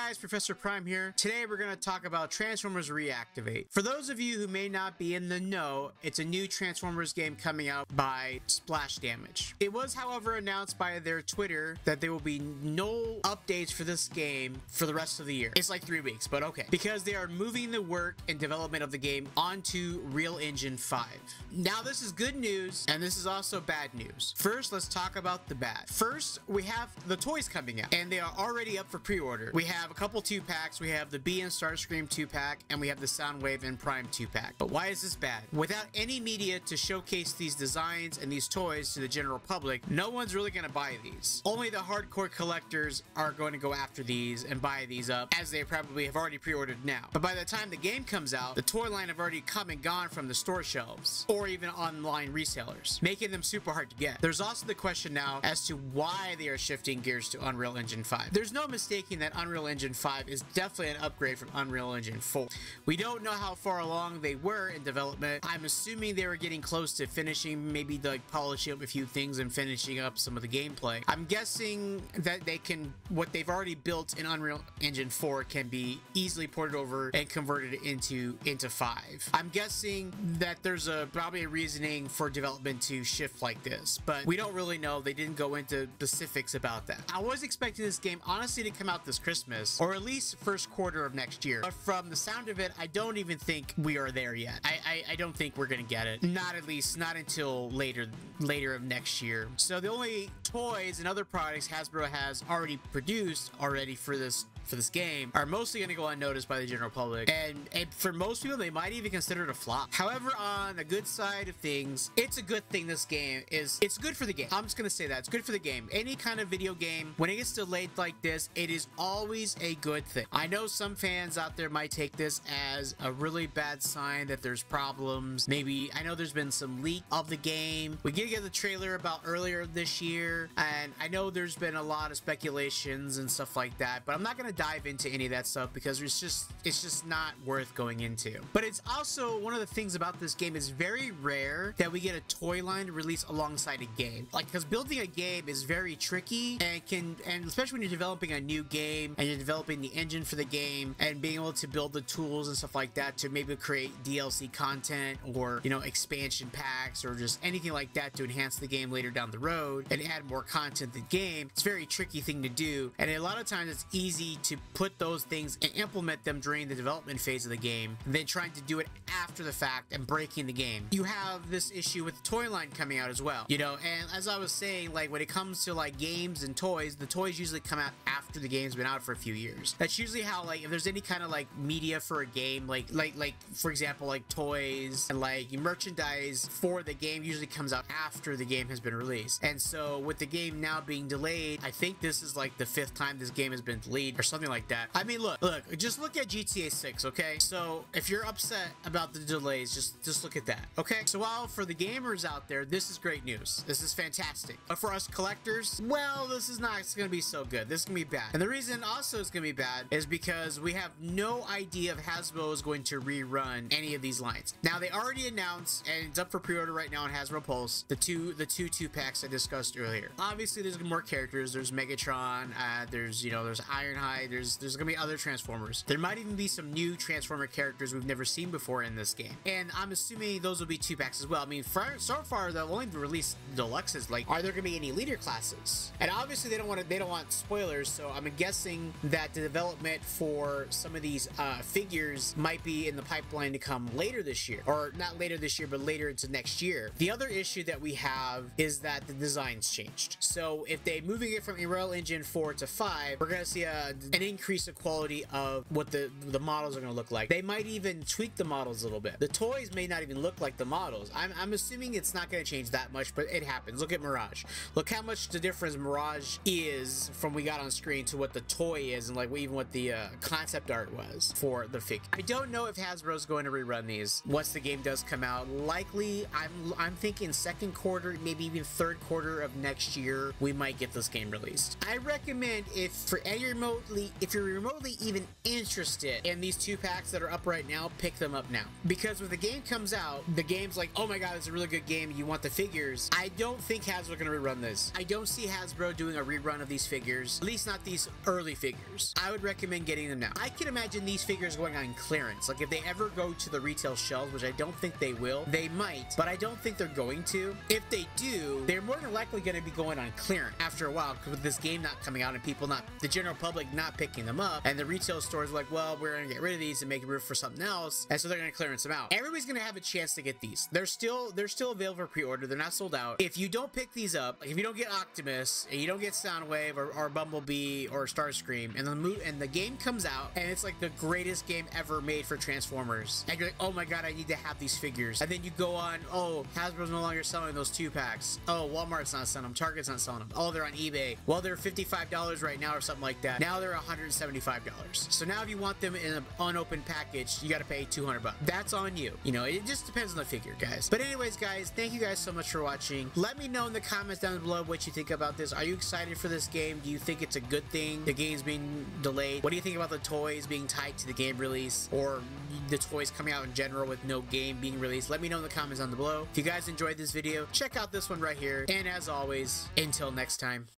guys, Professor Prime here. Today we're going to talk about Transformers Reactivate. For those of you who may not be in the know, it's a new Transformers game coming out by Splash Damage. It was, however, announced by their Twitter that there will be no updates for this game for the rest of the year. It's like 3 weeks, but okay. Because they are moving the work and development of the game onto Real Engine 5. Now this is good news, and this is also bad news. First, let's talk about the bad. First, we have the toys coming out, and they are already up for pre-order. We have a couple 2-packs. We have the B and Starscream 2-pack, and we have the Soundwave and Prime 2-pack. But why is this bad? Without any media to showcase these designs and these toys to the general public, no one's really going to buy these. Only the hardcore collectors are going to go after these and buy these up, as they probably have already pre-ordered now. But by the time the game comes out, the toy line have already come and gone from the store shelves, or even online resellers, making them super hard to get. There's also the question now as to why they are shifting gears to Unreal Engine 5. There's no mistaking that Unreal Engine 5 is definitely an upgrade from Unreal Engine 4. We don't know how far along they were in development. I'm assuming they were getting close to finishing, maybe like polishing up a few things and finishing up some of the gameplay. I'm guessing that they can, what they've already built in Unreal Engine 4 can be easily ported over and converted into 5. I'm guessing that there's probably a reasoning for development to shift like this, but we don't really know. They didn't go into specifics about that. I was expecting this game honestly to come out this Christmas, or at least first quarter of next year, but from the sound of it, I don't even think we are there yet. I don't think we're gonna get it, not until later of next year. So the only toys and other products Hasbro has already produced for this game are mostly going to go unnoticed by the general public, and for most people they might even consider it a flop. However, on the good side of things, it's a good thing. It's good for the game. I'm just going to say that it's good for the game. Any kind of video game, when it gets delayed like this, it is always a good thing. I know some fans out there might take this as a really bad sign that there's problems. Maybe, I know there's been some leak of the game. We did get the trailer about earlier this year, and I know there's been a lot of speculations and stuff like that, but I'm not going to dive into any of that stuff because it's just not worth going into. But it's also one of the things about this game is very rare that we get a toy line to release alongside a game. Like, because building a game is very tricky, and especially when you're developing a new game and you're developing the engine for the game and being able to build the tools and stuff like that to maybe create DLC content or, you know, expansion packs or just anything like that to enhance the game later down the road and add more content to the game. It's a very tricky thing to do, and a lot of times it's easy to put those things and implement them during the development phase of the game than trying to do it after the fact and breaking the game. You have this issue with the toy line coming out as well, you know, and as I was saying, like, when it comes to like games and toys, the toys usually come out after the game's been out for a few years. That's usually how, like, if there's any kind of like media for a game, like for example, like toys and like merchandise for the game usually comes out after the game has been released. And so with the game now being delayed, I think this is like the 5th time this game has been delayed or something like that. I mean, look, just look at GTA 6, okay? So if you're upset about the delays, just look at that, okay? So while for the gamers out there, this is great news. This is fantastic. But for us collectors, well, this is not gonna be so good. This is gonna be bad. And the reason also it's gonna be bad is because we have no idea if Hasbro is going to rerun any of these lines. Now, they already announced, and it's up for pre-order right now on Hasbro Pulse, the two 2-packs I discussed earlier. Obviously, there's more characters. There's Megatron, there's Ironhide, there's gonna be other Transformers. There might even be some new Transformer characters we've never seen before in this game, and I'm assuming those will be 2-packs as well. I mean, so far they'll only release deluxes. Like, are there gonna be any leader classes? And obviously they don't want spoilers, so I'm guessing that the development for some of these figures might be in the pipeline to come later this year, or not later this year, but later into next year. The other issue that we have is that the design's changed. So if they moving it from Unreal Engine 4 to 5, we're gonna see an increase of quality of what the models are going to look like. They might even tweak the models a little bit. The toys may not even look like the models. I'm assuming it's not going to change that much, but it happens. Look at Mirage. Look how much the difference Mirage is from we got on screen to what the toy is, and like even what the concept art was for the figure. I don't know if Hasbro's going to rerun these once the game does come out. Likely, I'm thinking 2nd quarter, maybe even 3rd quarter of next year, we might get this game released. I recommend, if for any remotely remotely even interested in these 2-packs that are up right now, pick them up now. Because when the game comes out, the game's like, oh my god, it's a really good game, you want the figures. I don't think Hasbro are gonna rerun this. I don't see Hasbro doing a rerun of these figures, at least not these early figures. I would recommend getting them now. I can imagine these figures going on clearance. Like if they ever go to the retail shelves, which I don't think they will, they might, but I don't think they're going to. If they do, they're more than likely gonna be going on clearance after a while, because with this game not coming out and people not, the general public not picking them up, and the retail stores are like, well, we're gonna get rid of these and make room for something else, and so they're gonna clearance them out. Everybody's gonna have a chance to get these. They're still available for pre-order. They're not sold out. If you don't pick these up, like if you don't get Optimus and you don't get Soundwave or Bumblebee or Starscream, and the game comes out and it's like the greatest game ever made for Transformers, and you're like, oh my god, I need to have these figures, and then you go on, oh, Hasbro's no longer selling those 2-packs. Oh, Walmart's not selling them. Target's not selling them. Oh, they're on eBay. Well, they're $55 right now or something like that. Now they're $175. So now if you want them in an unopened package, you got to pay $200. That's on you. You know, it just depends on the figure, guys. But anyways, guys, thank you guys so much for watching. Let me know in the comments down below what you think about this. Are you excited for this game? Do you think it's a good thing the game's being delayed? What do you think about the toys being tied to the game release, or the toys coming out in general with no game being released? Let me know in the comments down below. If you guys enjoyed this video, check out this one right here. And as always, until next time.